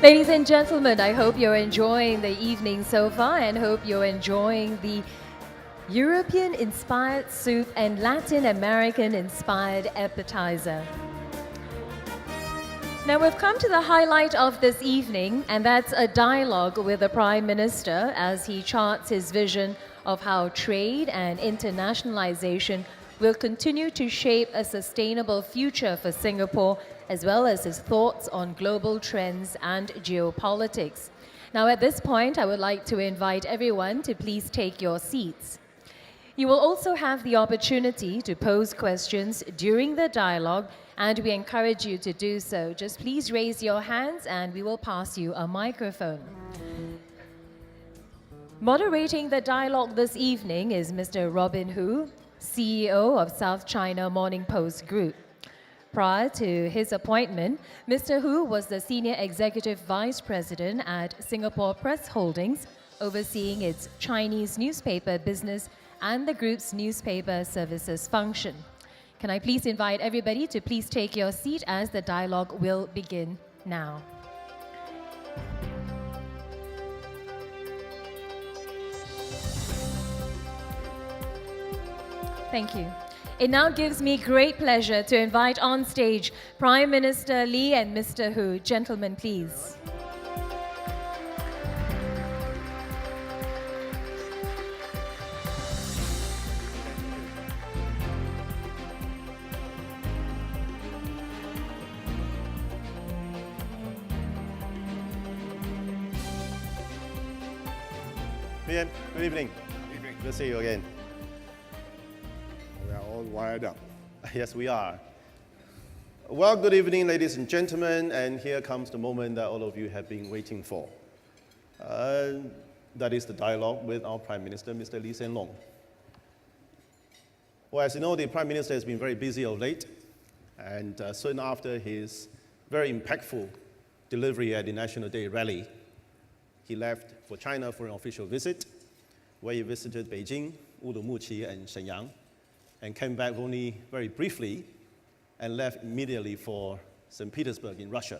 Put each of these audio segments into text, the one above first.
Ladies and gentlemen, I hope you're enjoying the evening so far and hope you're enjoying the European-inspired soup and Latin American-inspired appetizer. Now we've come to the highlight of this evening, and that's a dialogue with the Prime Minister as he charts his vision of how trade and internationalization will continue to shape a sustainable future for Singapore, as well as his thoughts on global trends and geopolitics. Now at this point, I would like to invite everyone to please take your seats. You will also have the opportunity to pose questions during the dialogue, and we encourage you to do so. Just please raise your hands and we will pass you a microphone. Moderating the dialogue this evening is Mr. Robin Hu, CEO of South China Morning Post Group. Prior to his appointment, Mr. Hu was the Senior Executive Vice President at Singapore Press Holdings, overseeing its Chinese newspaper business and the group's newspaper services function. Can I please invite everybody to please take your seat as the dialogue will begin now. Thank you. It now gives me great pleasure to invite on stage Prime Minister Lee and Mr. Hu. Gentlemen, please. Ian, good evening. Good evening. Good to see you again. We are all wired up. Yes, we are. Well, good evening, ladies and gentlemen, and here comes the moment that all of you have been waiting for. That is the dialogue with our Prime Minister, Mr. Lee Hsien Loong. Well, as you know, the Prime Minister has been very busy of late, and soon after his very impactful delivery at the National Day rally, he left for China for an official visit, where he visited Beijing, Urumqi, and Shenyang, and came back only very briefly and left immediately for St. Petersburg in Russia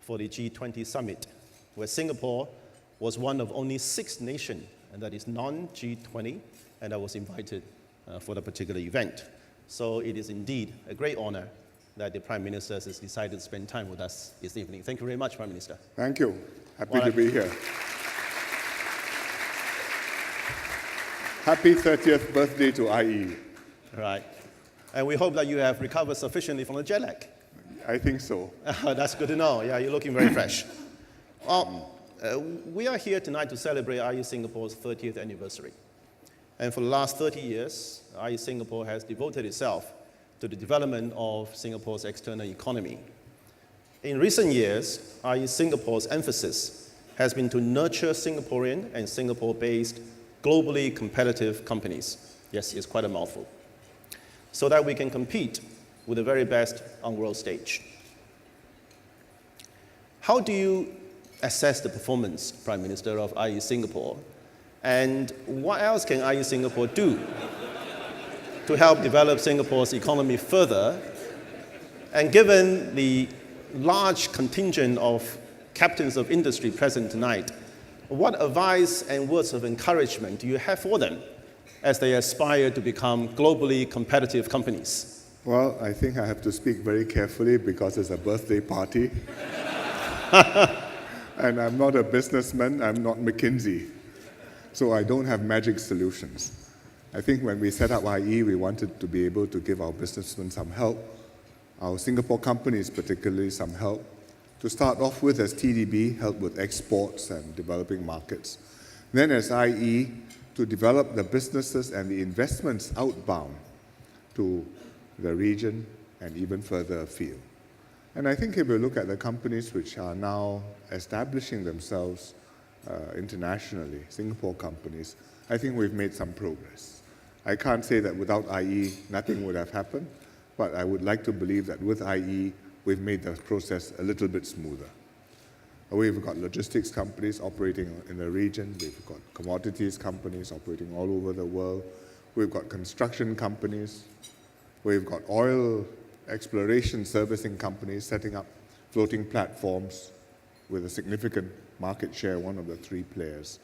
for the G20 summit, where Singapore was one of only 6 nations, and that is non-G20, and I was invited for the particular event. So it is indeed a great honor that the Prime Minister has decided to spend time with us this evening. Thank you very much, Prime Minister. Thank you. Happy to be here. Happy 30th birthday to IE. Right. And we hope that you have recovered sufficiently from the jet lag. I think so. That's good to know. Yeah, you're looking very fresh. Well, we are here tonight to celebrate IE Singapore's 30th anniversary. And for the last 30 years, IE Singapore has devoted itself to the development of Singapore's external economy. In recent years, IE Singapore's emphasis has been to nurture Singaporean and Singapore-based globally competitive companies. Yes, it's quite a mouthful. So that we can compete with the very best on world stage. How do you assess the performance, Prime Minister, of IE Singapore? And what else can IE Singapore do to help develop Singapore's economy further? And given the large contingent of captains of industry present tonight, what advice and words of encouragement do you have for them as they aspire to become globally competitive companies? Well, I think I have to speak very carefully because it's a birthday party. And I'm not a businessman, I'm not McKinsey. So I don't have magic solutions. I think when we set up IE, we wanted to be able to give our businessmen some help, our Singapore companies particularly some help. To start off with as TDB, help with exports and developing markets. Then as IE, to develop the businesses and the investments outbound to the region and even further afield. And I think if we look at the companies which are now establishing themselves internationally, Singapore companies, I think we've made some progress. I can't say that without IE, nothing would have happened, but I would like to believe that with IE, we've made the process a little bit smoother. We've got logistics companies operating in the region. We've got commodities companies operating all over the world. We've got construction companies. We've got oil exploration servicing companies setting up floating platforms. with a significant market share, one of the 3 players.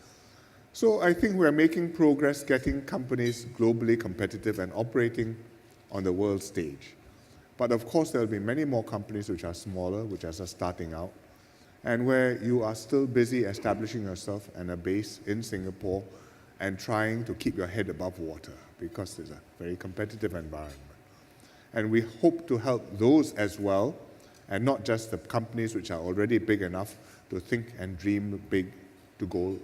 So I think we're making progress getting companies globally competitive and operating on the world stage. But of course, there will be many more companies which are smaller, which are just starting out, and where you are still busy establishing yourself and a base in Singapore and trying to keep your head above water because it's a very competitive environment. And we hope to help those as well, and not just the companies which are already big enough to think and dream big to go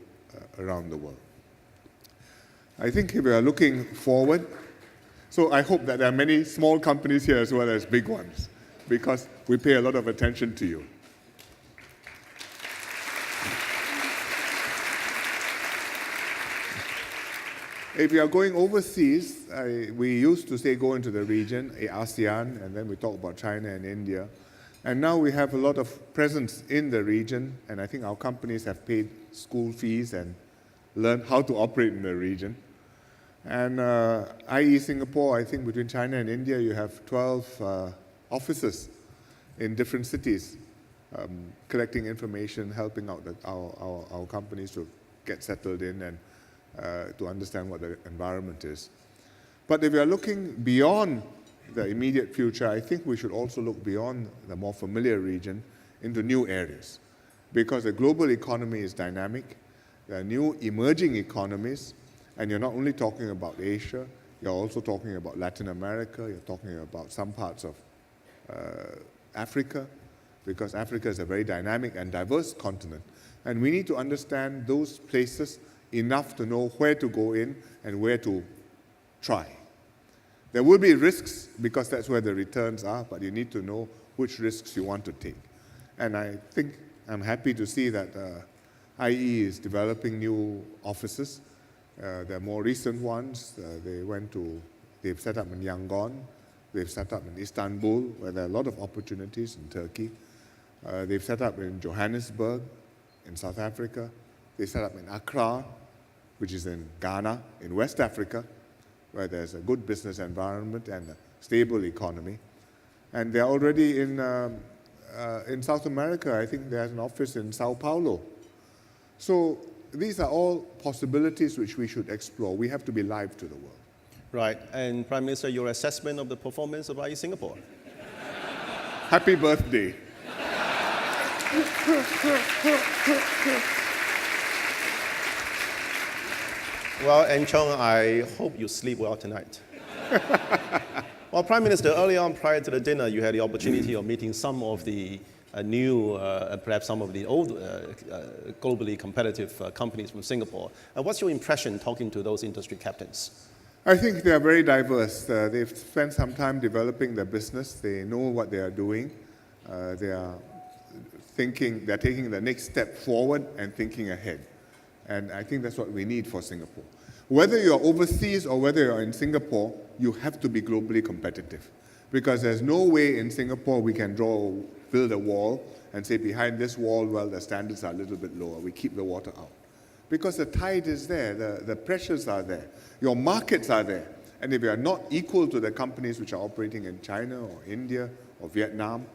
around the world. I think if we are looking forward, so I hope that there are many small companies here as well as big ones, because we pay a lot of attention to you. If you are going overseas, we used to say go into the region, ASEAN, and then we talk about China and India. And now we have a lot of presence in the region, and I think our companies have paid school fees and learned how to operate in the region. And i.e. Singapore, I think between China and India, you have 12 offices in different cities, collecting information, helping out our companies to get settled in and to understand what the environment is. But if we are looking beyond the immediate future, I think we should also look beyond the more familiar region into new areas. Because the global economy is dynamic, there are new emerging economies, and you're not only talking about Asia, you're also talking about Latin America, you're talking about some parts of Africa, because Africa is a very dynamic and diverse continent. And we need to understand those places enough to know where to go in and where to try. There will be risks because that's where the returns are, but you need to know which risks you want to take. And I think I'm happy to see that IE is developing new offices. There are more recent ones. They've set up in Yangon, they've set up in Istanbul, where there are a lot of opportunities in Turkey. They've set up in Johannesburg, in South Africa. They set up in Accra, which is in Ghana, in West Africa, where there's a good business environment and a stable economy. And they're already in South America. I think there's an office in Sao Paulo. So these are all possibilities which we should explore. We have to be live to the world. Right. And Prime Minister, your assessment of the performance of IE Singapore? Happy birthday. Well, Eng Chong, I hope you sleep well tonight. Well, Prime Minister, early on prior to the dinner, you had the opportunity of meeting some of the new, perhaps some of the old globally competitive companies from Singapore. What's your impression talking to those industry captains? I think they are very diverse. They've spent some time developing their business. They know what they are doing. They're taking the next step forward and thinking ahead. And I think that's what we need for Singapore. Whether you're overseas or whether you're in Singapore, you have to be globally competitive. Because there's no way in Singapore we can build a wall and say behind this wall, well, the standards are a little bit lower. We keep the water out. Because the tide is there, the pressures are there, your markets are there. And if you are not equal to the companies which are operating in China or India or Vietnam,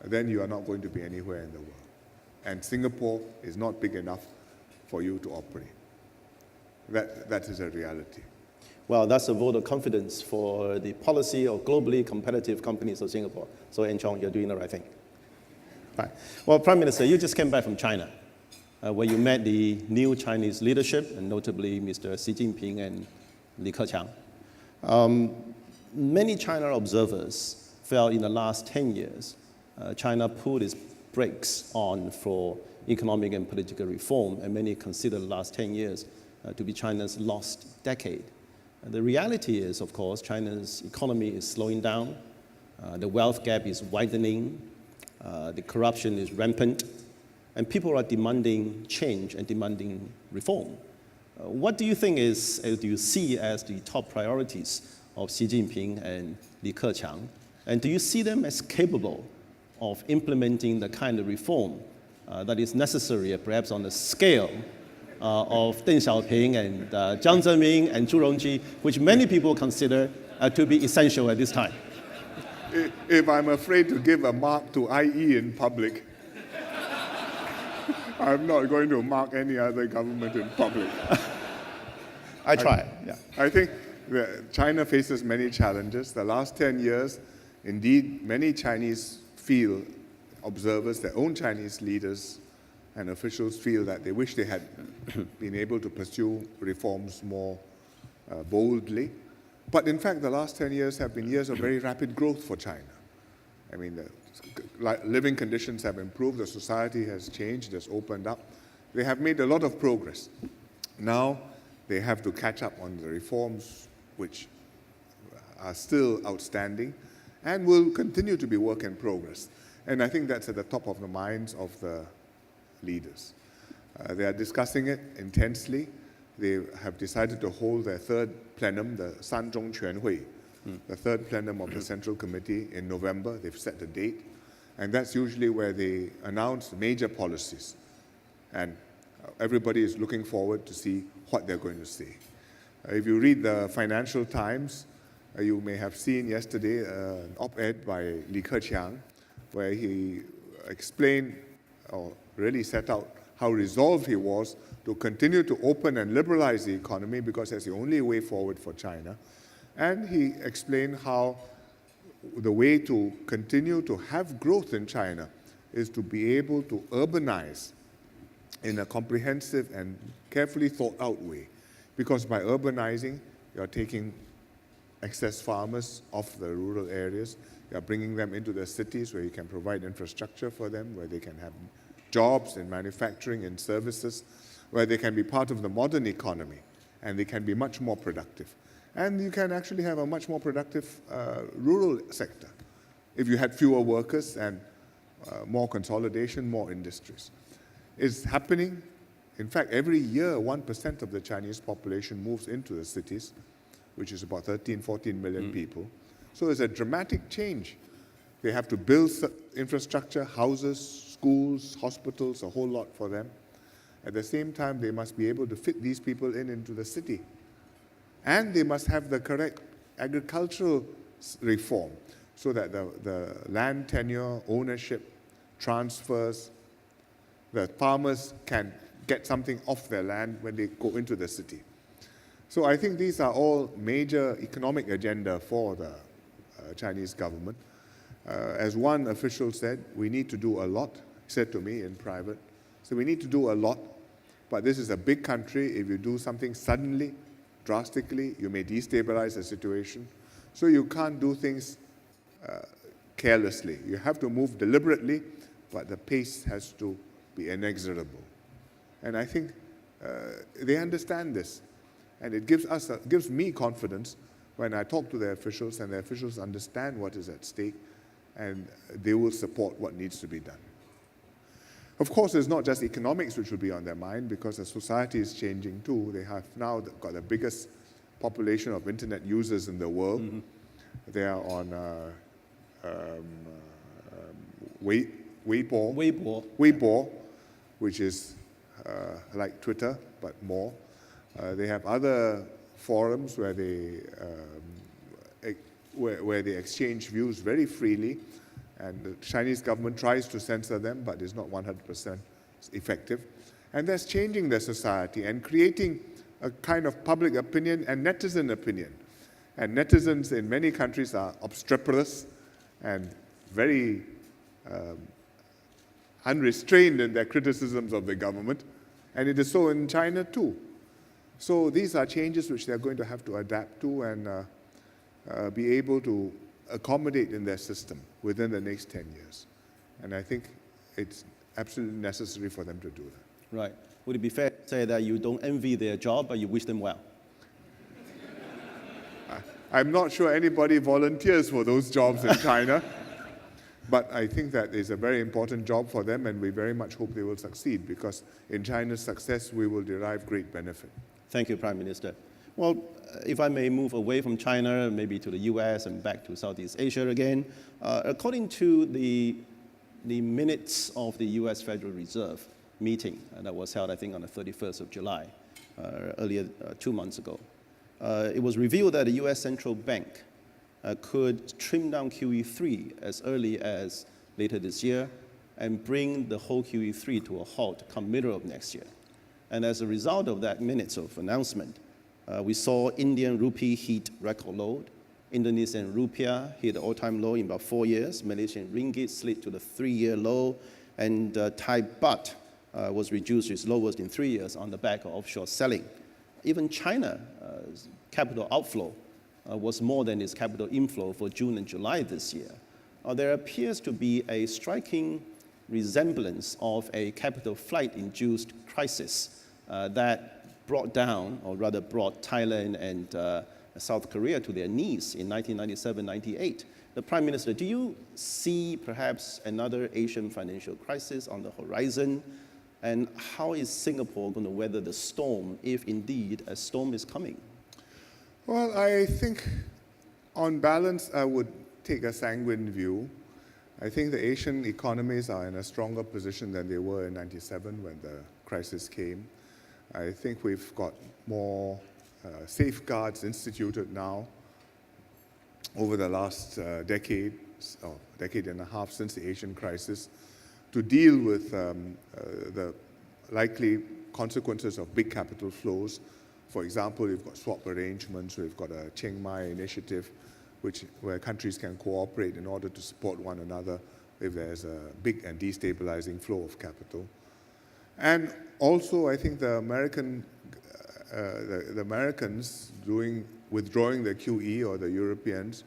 then you are not going to be anywhere in the world. And Singapore is not big enough for you to operate. That is a reality. Well, that's a vote of confidence for the policy of globally competitive companies of Singapore. So, Eng Chong, you're doing the right thing. Right. Well, Prime Minister, you just came back from China, where you met the new Chinese leadership, and notably Mr. Xi Jinping and Li Keqiang. Many China observers felt in the last 10 years, China pulled its brakes on for economic and political reform, and many consider the last 10 years to be China's lost decade. The reality is, of course, China's economy is slowing down, the wealth gap is widening, the corruption is rampant, and people are demanding change and demanding reform. What do you think do you see as the top priorities of Xi Jinping and Li Keqiang? And do you see them as capable of implementing the kind of reform that is necessary, perhaps on the scale of Deng Xiaoping and Jiang Zemin and Zhu Rongji, which many people consider to be essential at this time? If I'm afraid to give a mark to IE in public, I'm not going to mark any other government in public. I try, yeah. I think that China faces many challenges. The last 10 years, indeed, many Chinese feel, observers, their own Chinese leaders and officials feel that they wish they had been able to pursue reforms more boldly. But in fact, the last 10 years have been years of very rapid growth for China. I mean, the living conditions have improved, the society has changed, has opened up. They have made a lot of progress. Now, they have to catch up on the reforms which are still outstanding and will continue to be work in progress. And I think that's at the top of the minds of the leaders. They are discussing it intensely. They have decided to hold their third plenum, the Sanzhong Quanhui, the third plenum of the Central Committee in November. They've set the date. And that's usually where they announce major policies. And everybody is looking forward to see what they're going to say. If you read the Financial Times, you may have seen yesterday an op-ed by Li Keqiang, where he explained or really set out how resolved he was to continue to open and liberalize the economy because that's the only way forward for China. And he explained how the way to continue to have growth in China is to be able to urbanize in a comprehensive and carefully thought out way. Because by urbanizing, you're taking excess farmers off the rural areas, you're bringing them into the cities where you can provide infrastructure for them, where they can have jobs in manufacturing and services, where they can be part of the modern economy, and they can be much more productive. And you can actually have a much more productive rural sector if you had fewer workers and more consolidation, more industries. It's happening. In fact, every year, 1% of the Chinese population moves into the cities, which is about 13, 14 million people. So it's a dramatic change. They have to build infrastructure, houses, schools, hospitals, a whole lot for them. At the same time, they must be able to fit these people into the city. And they must have the correct agricultural reform so that the land tenure, ownership, transfers, the farmers can get something off their land when they go into the city. So I think these are all major economic agenda for the Chinese government. As one official said, we need to do a lot, he said to me in private. So we need to do a lot, but this is a big country. If you do something suddenly, drastically, you may destabilize the situation. So you can't do things carelessly. You have to move deliberately, but the pace has to be inexorable. And I think they understand this. And it gives me confidence when I talk to their officials, and their officials understand what is at stake, and they will support what needs to be done. Of course, it's not just economics which will be on their mind, because the society is changing too. They have now got the biggest population of internet users in the world. They are on Weibo, which is like Twitter, but more. They have other forums where they exchange views very freely, and the Chinese government tries to censor them, but is not 100% effective. And that's changing their society and creating a kind of public opinion and netizen opinion. And netizens in many countries are obstreperous and very unrestrained in their criticisms of the government, and it is so in China too. So these are changes which they're going to have to adapt to and be able to accommodate in their system within the next 10 years. And I think it's absolutely necessary for them to do that. Right. Would it be fair to say that you don't envy their job, but you wish them well? I'm not sure anybody volunteers for those jobs in China, but I think that is a very important job for them, and we very much hope they will succeed, because in China's success, we will derive great benefit. Thank you, Prime Minister. Well, if I may move away from China, maybe to the US and back to Southeast Asia again, according to the minutes of the US Federal Reserve meeting that was held, I think, on the 31st of July, earlier 2 months ago, it was revealed that the US Central Bank could trim down QE3 as early as later this year, and bring the whole QE3 to a halt come middle of next year. And as a result of that minutes of announcement, we saw Indian rupee hit record low, Indonesian rupiah hit all-time low in about 4 years, Malaysian ringgit slid to the 3-year low, and Thai baht was reduced to its lowest in 3 years on the back of offshore selling. Even China's capital outflow was more than its capital inflow for June and July this year. There appears to be a striking resemblance of a capital flight-induced crisis that brought down, or rather brought Thailand and South Korea to their knees in 1997-98. The Prime Minister, do you see perhaps another Asian financial crisis on the horizon? And how is Singapore going to weather the storm, if indeed a storm is coming? Well, I think on balance, I would take a sanguine view. I think the Asian economies are in a stronger position than they were in 97 when the crisis came. I think we've got more safeguards instituted now over the last decade and a half since the Asian crisis to deal with the likely consequences of big capital flows. For example, we've got swap arrangements, we've got a Chiang Mai initiative, where countries can cooperate in order to support one another if there's a big and destabilizing flow of capital. And also, I think the Americans withdrawing the QE, or the Europeans,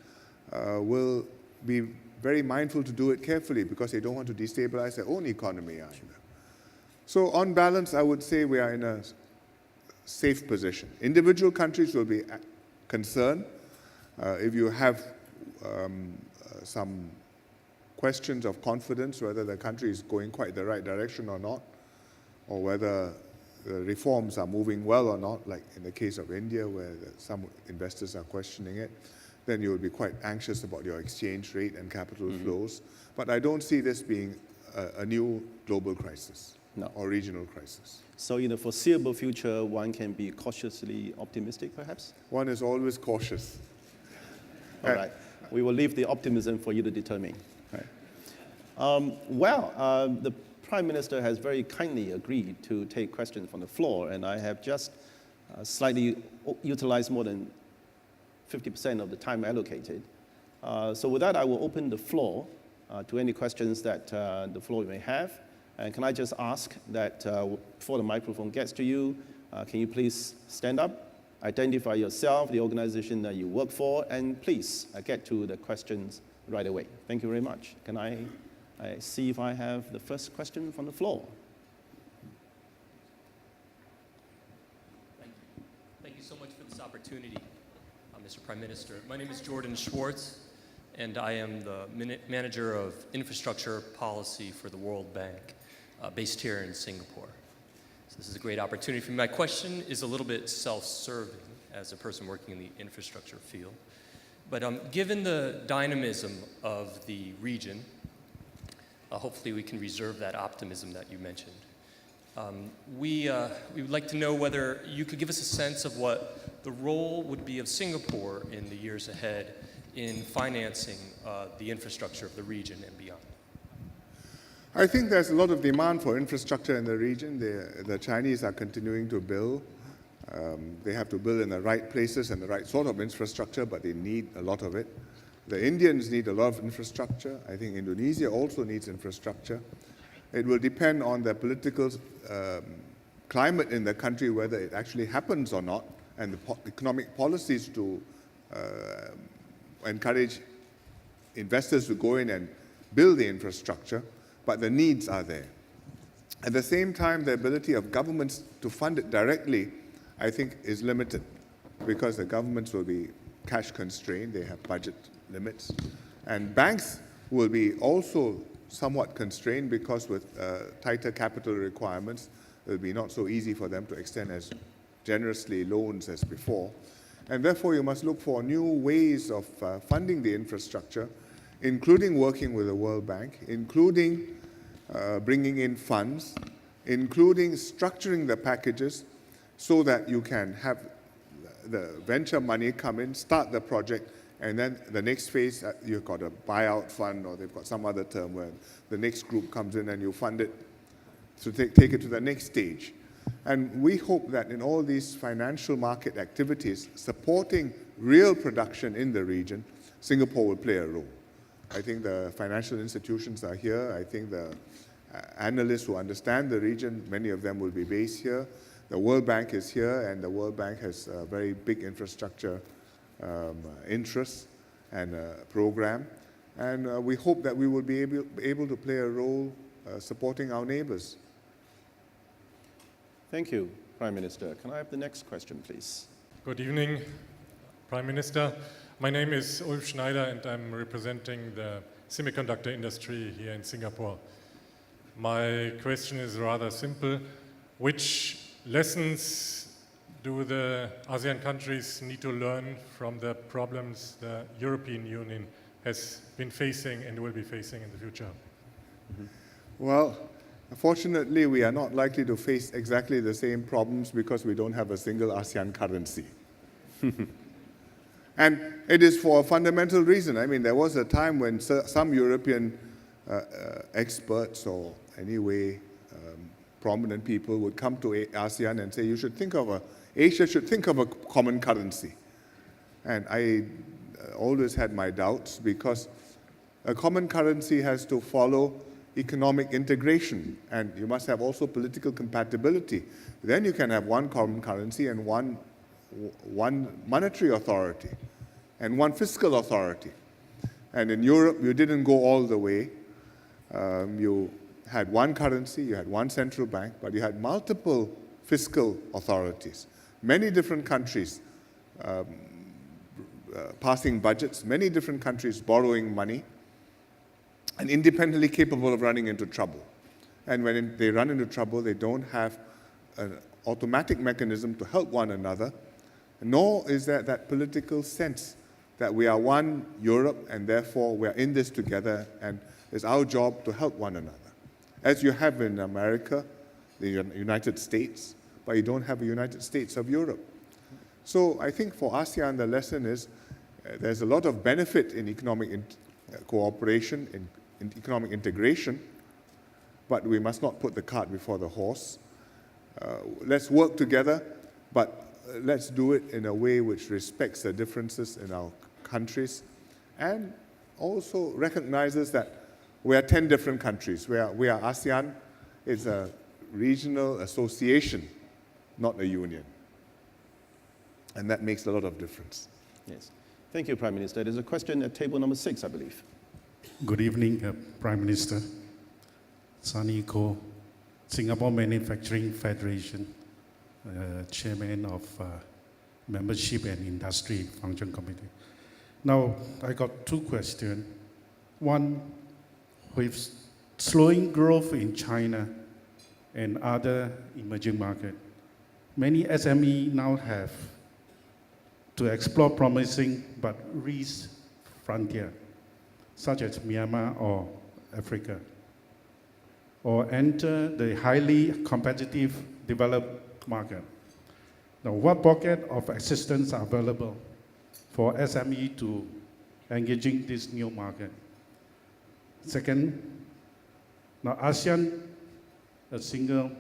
will be very mindful to do it carefully because they don't want to destabilize their own economy either. So on balance, I would say we are in a safe position. Individual countries will be concerned if you have some questions of confidence whether the country is going quite the right direction or not, or whether the reforms are moving well or not, like in the case of India where some investors are questioning it, then you will be quite anxious about your exchange rate and capital flows. But I don't see this being a new global crisis or regional crisis. So in the foreseeable future, one can be cautiously optimistic, perhaps? One is always cautious. All right. We will leave the optimism for you to determine. Right. The Prime Minister has very kindly agreed to take questions from the floor, and I have just slightly utilized more than 50% of the time allocated. So with that, I will open the floor to any questions that the floor may have. And can I just ask that before the microphone gets to you, can you please stand up, identify yourself, the organization that you work for, and please get to the questions right away. Thank you very much. Can I see if I have the first question from the floor? Thank you so much for this opportunity, Mr. Prime Minister. My name is Jordan Schwartz, and I am the manager of infrastructure policy for the World Bank, based here in Singapore. So this is a great opportunity for me. My question is a little bit self-serving as a person working in the infrastructure field. But given the dynamism of the region, hopefully we can reserve that optimism that you mentioned. We would like to know whether you could give us a sense of what the role would be of Singapore in the years ahead in financing the infrastructure of the region and beyond. I think there's a lot of demand for infrastructure in the region. The Chinese are continuing to build. They have to build in the right places and the right sort of infrastructure, but they need a lot of it. The Indians need a lot of infrastructure. I think Indonesia also needs infrastructure. It will depend on the political climate in the country, whether it actually happens or not, and the economic policies to encourage investors to go in and build the infrastructure, but the needs are there. At the same time, the ability of governments to fund it directly, I think, is limited because the governments will be cash constrained, they have budget limits, and banks will be also somewhat constrained because with tighter capital requirements, it will be not so easy for them to extend as generously loans as before. And therefore, you must look for new ways of funding the infrastructure, including working with the World Bank, including bringing in funds, including structuring the packages so that you can have the venture money come in, start the project, And then the next phase, you've got a buyout fund, or they've got some other term where the next group comes in and you fund it to take it to the next stage. And we hope that in all these financial market activities, supporting real production in the region, Singapore will play a role. I think the financial institutions are here. I think the analysts who understand the region, many of them will be based here. The World Bank is here, and the World Bank has a very big infrastructure interest and program. And we hope that we will be able to play a role supporting our neighbors. Thank you, Prime Minister. Can I have the next question, please? Good evening, Prime Minister. My name is Ulf Schneider, and I'm representing the semiconductor industry here in Singapore. My question is rather simple. Which lessons do the ASEAN countries need to learn from the problems the European Union has been facing and will be facing in the future? Well, unfortunately, we are not likely to face exactly the same problems because we don't have a single ASEAN currency. And it is for a fundamental reason. I mean, there was a time when some European experts, or anyway prominent people, would come to ASEAN and say, Asia should think of a common currency. And I always had my doubts, because a common currency has to follow economic integration, and you must have also political compatibility. Then you can have one common currency and one monetary authority and one fiscal authority. And in Europe, you didn't go all the way. You had one currency, you had one central bank, but you had multiple fiscal authorities. Many different countries passing budgets, many different countries borrowing money, and independently capable of running into trouble. And when they run into trouble, they don't have an automatic mechanism to help one another, nor is there that political sense that we are one Europe, and therefore we are in this together, and it's our job to help one another. As you have in America, the United States, but you don't have a United States of Europe. So I think for ASEAN, the lesson is there's a lot of benefit in economic cooperation, in economic integration, but we must not put the cart before the horse. Let's work together, but let's do it in a way which respects the differences in our countries and also recognizes that we are 10 different countries. We are ASEAN. It's a regional association, not a union. And that makes a lot of difference. Yes. Thank you, Prime Minister. There's a question at table number 6, I believe. Good evening, Prime Minister. Sunny Koh, Singapore Manufacturing Federation, Chairman of Membership and Industry Function Committee. Now, I got two questions. One, with slowing growth in China and other emerging markets, many SME now have to explore promising but risk frontier, such as Myanmar or Africa, or enter the highly competitive developed market. Now, what pocket of assistance are available for SME to engaging this new market? Second, now ASEAN, a single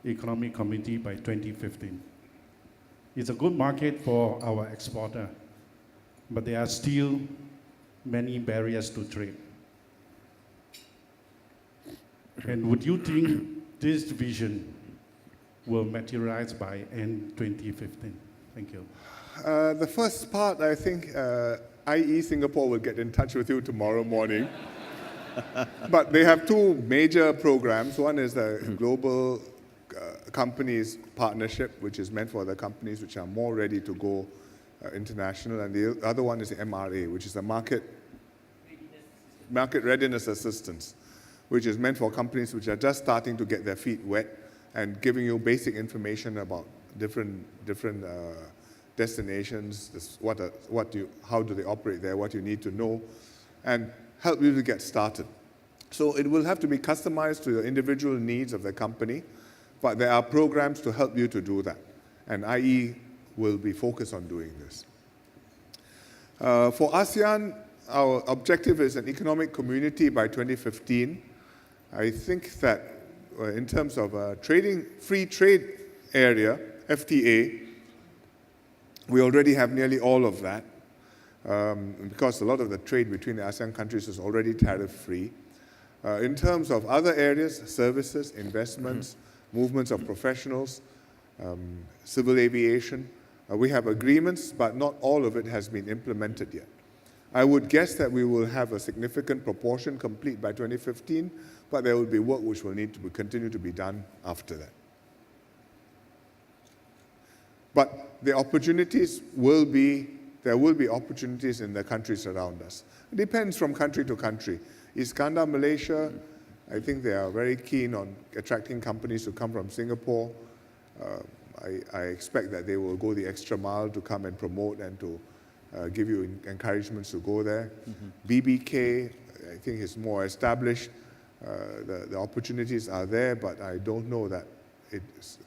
economic community by 2015. It's a good market for our exporter, but there are still many barriers to trade. And would you think this vision will materialize by end 2015? Thank you. The first part, I think IE Singapore will get in touch with you tomorrow morning. But they have two major programs. One is the Global Companies Partnership, which is meant for the companies which are more ready to go international. And the other one is the MRA, which is the Market Readiness Assistance, which is meant for companies which are just starting to get their feet wet and giving you basic information about different destinations, how do they operate there, what you need to know, and help you to get started. So it will have to be customized to the individual needs of the company, but there are programs to help you to do that. And IE will be focused on doing this. For ASEAN, our objective is an economic community by 2015. I think that in terms of free trade area, FTA, we already have nearly all of that because a lot of the trade between the ASEAN countries is already tariff-free. In terms of other areas, services, investments, movements of professionals, civil aviation, we have agreements, but not all of it has been implemented yet. I would guess that we will have a significant proportion complete by 2015, but there will be work which will need to continue to be done after that. But the opportunities there will be opportunities in the countries around us. It depends from country to country. Iskandar, Malaysia, I think they are very keen on attracting companies to come from Singapore. I expect that they will go the extra mile to come and promote and to give you encouragements to go there. BBK, I think is more established. The opportunities are there, but I don't know that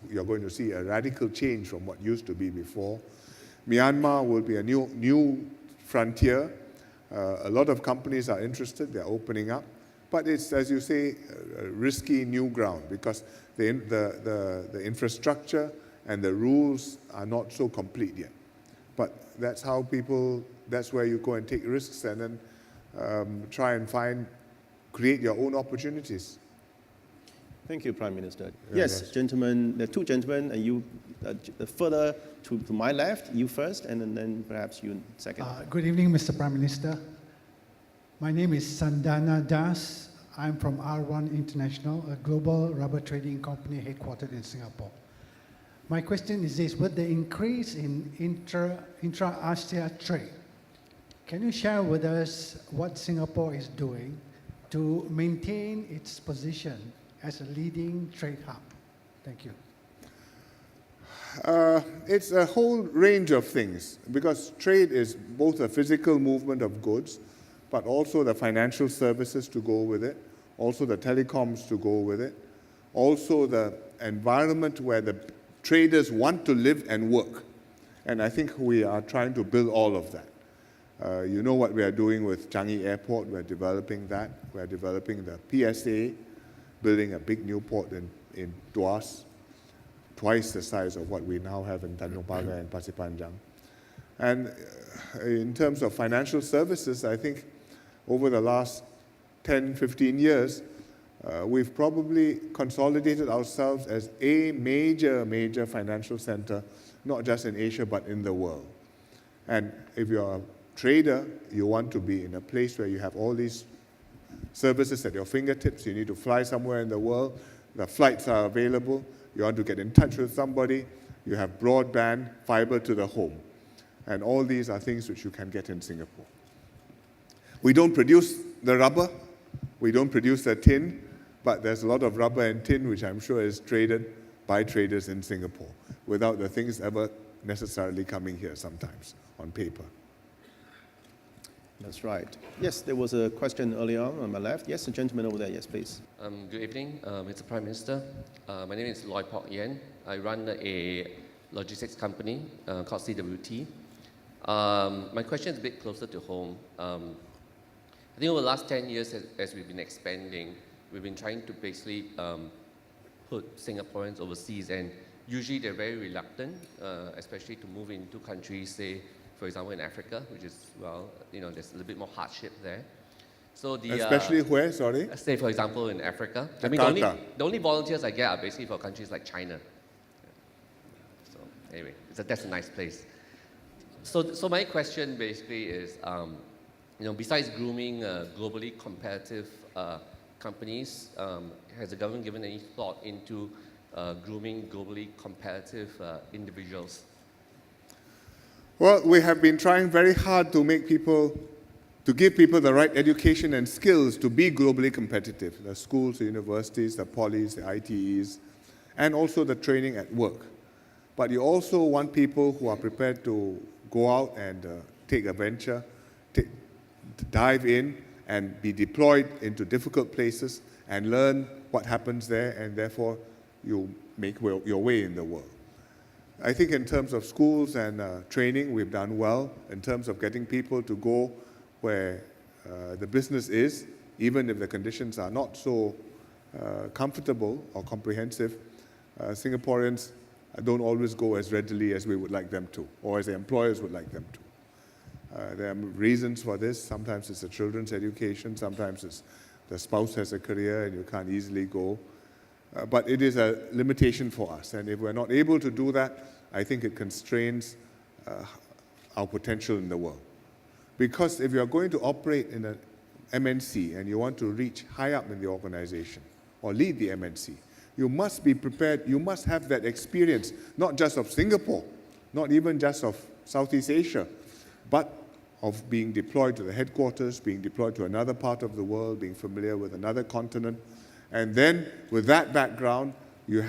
you're going to see a radical change from what used to be before. Myanmar will be a new frontier. A lot of companies are interested, they're opening up. But it's, as you say, a risky new ground because the infrastructure and the rules are not so complete yet. But that's where you go and take risks and then try and create your own opportunities. Thank you, Prime Minister. Yes, gentlemen, there are two gentlemen, and you further to my left, you first, and then perhaps you second. Good evening, Mr. Prime Minister. My name is Sandana Das. I'm from R1 International, a global rubber trading company headquartered in Singapore. My question is this: with the increase in intra-Asia trade, can you share with us what Singapore is doing to maintain its position as a leading trade hub? Thank you. It's a whole range of things because trade is both a physical movement of goods, but also the financial services to go with it, also the telecoms to go with it, also the environment where the traders want to live and work. And I think we are trying to build all of that. You know what we are doing with Changi Airport. We're developing that. We're developing the PSA, building a big new port in Tuas, twice the size of what we now have in Tanjong Pagar and Pasir Panjang. And in terms of financial services, I think over the last 10, 15 years, we've probably consolidated ourselves as a major financial center, not just in Asia, but in the world. And if you're a trader, you want to be in a place where you have all these services at your fingertips. You need to fly somewhere in the world. The flights are available. You want to get in touch with somebody. You have broadband, fiber to the home. And all these are things which you can get in Singapore. We don't produce the rubber. We don't produce the tin. But there's a lot of rubber and tin which I'm sure is traded by traders in Singapore without the things ever necessarily coming here sometimes on paper. That's right. Yes, there was a question earlier on my left. Yes, the gentleman over there. Yes, please. Good evening, Mr. Prime Minister. My name is Loy Pok Yen. I run a logistics company called CWT. My question is a bit closer to home. I think over the last 10 years, as we've been expanding, we've been trying to basically put Singaporeans overseas, and usually they're very reluctant, especially to move into countries, say, for example, in Africa, which is, well, there's a little bit more hardship there. So especially where, sorry? Say, for example, in Africa. Jakarta. I mean, the only volunteers I get are basically for countries like China. So anyway, that's a nice place. So my question basically is, besides grooming globally competitive companies, has the government given any thought into grooming globally competitive individuals? Well, we have been trying very hard to give people the right education and skills to be globally competitive. The schools, the universities, the polys, the ITEs, and also the training at work. But you also want people who are prepared to go out and take a venture, dive in and be deployed into difficult places and learn what happens there, and therefore you make your way in the world. I think in terms of schools and training, we've done well. In terms of getting people to go where the business is, even if the conditions are not so comfortable or comprehensive, Singaporeans don't always go as readily as we would like them to, or as the employers would like them to. There are reasons for this. Sometimes it's the children's education, sometimes it's the spouse has a career and you can't easily go. But it is a limitation for us, and if we're not able to do that, I think it constrains our potential in the world. Because if you're going to operate in an MNC and you want to reach high up in the organization or lead the MNC, you must be prepared, you must have that experience, not just of Singapore, not even just of Southeast Asia, but of being deployed to the headquarters, being deployed to another part of the world, being familiar with another continent. And then with that background, you're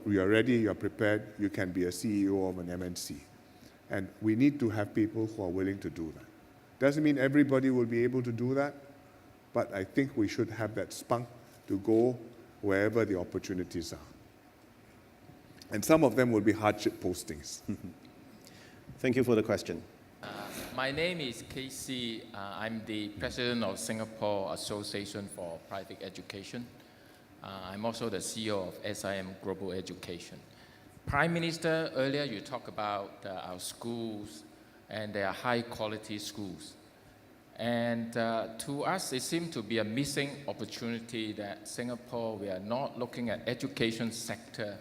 ready, you're prepared, you can be a CEO of an MNC. And we need to have people who are willing to do that. Doesn't mean everybody will be able to do that, but I think we should have that spunk to go wherever the opportunities are. And some of them will be hardship postings. Thank you for the question. My name is Casey. I'm the president of Singapore Association for Private Education. I'm also the CEO of SIM Global Education. Prime Minister, earlier you talked about our schools, and they are high-quality schools. And to us, it seems to be a missing opportunity that Singapore, we are not looking at education sector.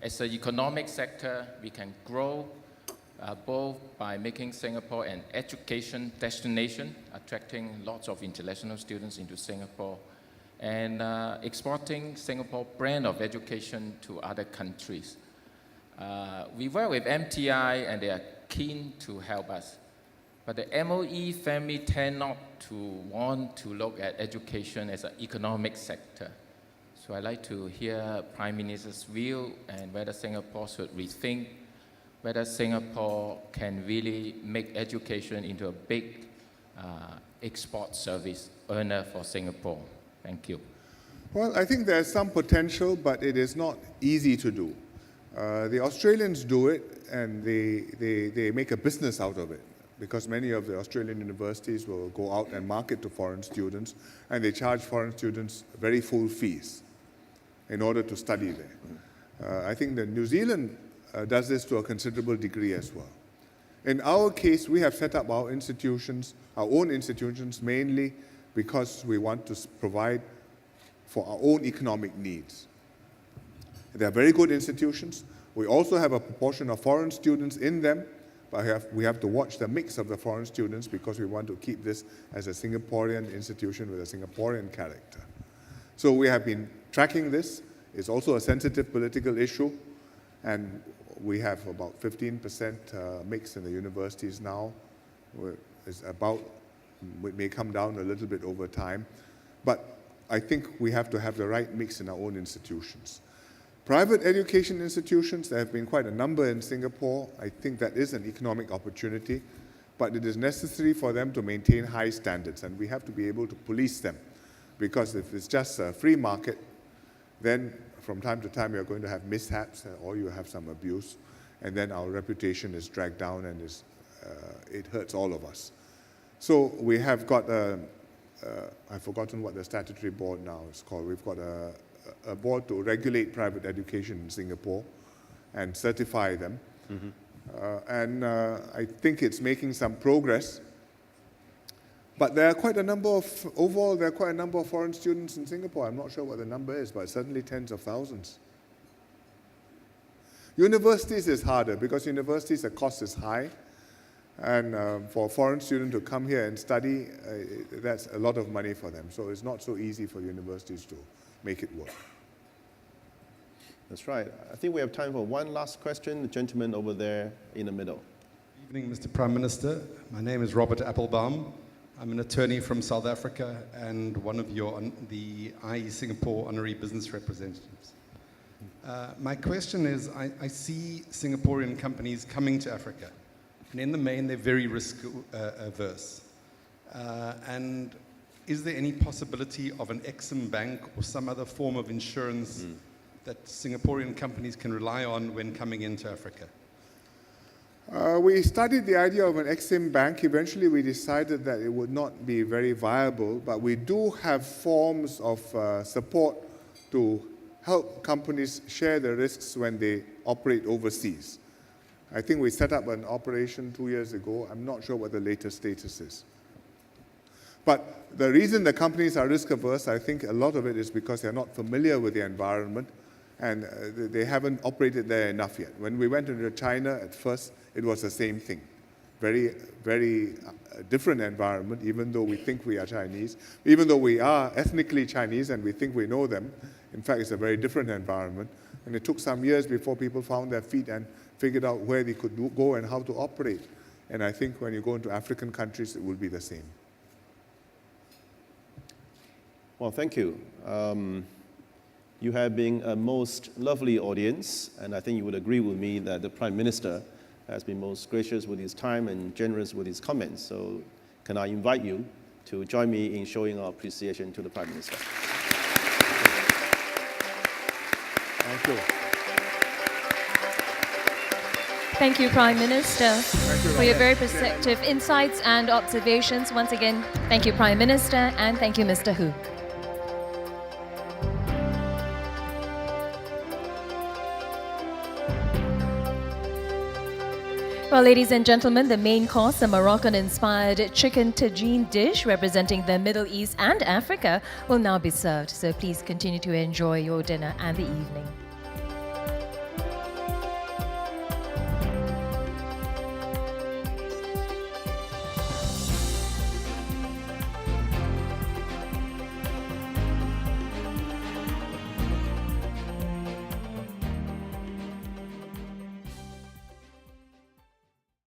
As an economic sector, we can grow both by making Singapore an education destination, attracting lots of international students into Singapore, and exporting Singapore brand of education to other countries. We work with MTI and they are keen to help us. But the MOE family tend not to want to look at education as an economic sector. So I'd like to hear Prime Minister's view and whether Singapore should rethink whether Singapore can really make education into a big export service earner for Singapore. Thank you. Well, I think there's some potential, but it is not easy to do. The Australians do it, and they make a business out of it, because many of the Australian universities will go out and market to foreign students, and they charge foreign students very full fees in order to study there. I think that New Zealand does this to a considerable degree as well. In our case, we have set up our institutions, our own institutions, mainly because we want to provide for our own economic needs. They are very good institutions. We also have a proportion of foreign students in them, but we have to watch the mix of the foreign students because we want to keep this as a Singaporean institution with a Singaporean character. So we have been tracking this. It's also a sensitive political issue, and we have about 15% mix in the universities now. It may come down a little bit over time, but I think we have to have the right mix in our own institutions. Private education institutions, there have been quite a number in Singapore. I think that is an economic opportunity, but it is necessary for them to maintain high standards, and we have to be able to police them, because if it's just a free market, then from time to time you're going to have mishaps or you have some abuse, and then our reputation is dragged down and it hurts all of us. So we have got I've forgotten what the statutory board now is called. We've got a board to regulate private education in Singapore and certify them. And I think it's making some progress. But there are quite a number of, overall, there are quite a number of foreign students in Singapore. I'm not sure what the number is, but certainly tens of thousands. Universities is harder because universities, the cost is high. And for a foreign student to come here and study, that's a lot of money for them. So it's not so easy for universities to make it work. That's right. I think we have time for one last question. The gentleman over there in the middle. Good evening, Mr. Prime Minister. My name is Robert Applebaum. I'm an attorney from South Africa and one of the IE Singapore honorary business representatives. My question is, I see Singaporean companies coming to Africa, and in the main, they're very risk averse. And is there any possibility of an Exim Bank or some other form of insurance that Singaporean companies can rely on when coming into Africa? We studied the idea of an Exim Bank. Eventually, we decided that it would not be very viable, but we do have forms of support to help companies share the risks when they operate overseas. I think we set up an operation 2 years ago. I'm not sure what the latest status is. But the reason the companies are risk averse, I think a lot of it is because they're not familiar with the environment and they haven't operated there enough yet. When we went into China at first, it was the same thing. Very, very different environment, even though we think we are Chinese. Even though we are ethnically Chinese and we think we know them, in fact, it's a very different environment. And it took some years before people found their feet and figured out where they could go and how to operate. And I think when you go into African countries, it will be the same. Well, thank you. You have been a most lovely audience, and I think you would agree with me that the Prime Minister has been most gracious with his time and generous with his comments. So can I invite you to join me in showing our appreciation to the Prime Minister? Thank you. Thank you, Prime Minister, for your very perceptive insights and observations. Once again, thank you, Prime Minister, and thank you, Mr. Hu. Well, ladies and gentlemen, the main course, a Moroccan-inspired chicken tagine dish representing the Middle East and Africa, will now be served. So please continue to enjoy your dinner and the evening.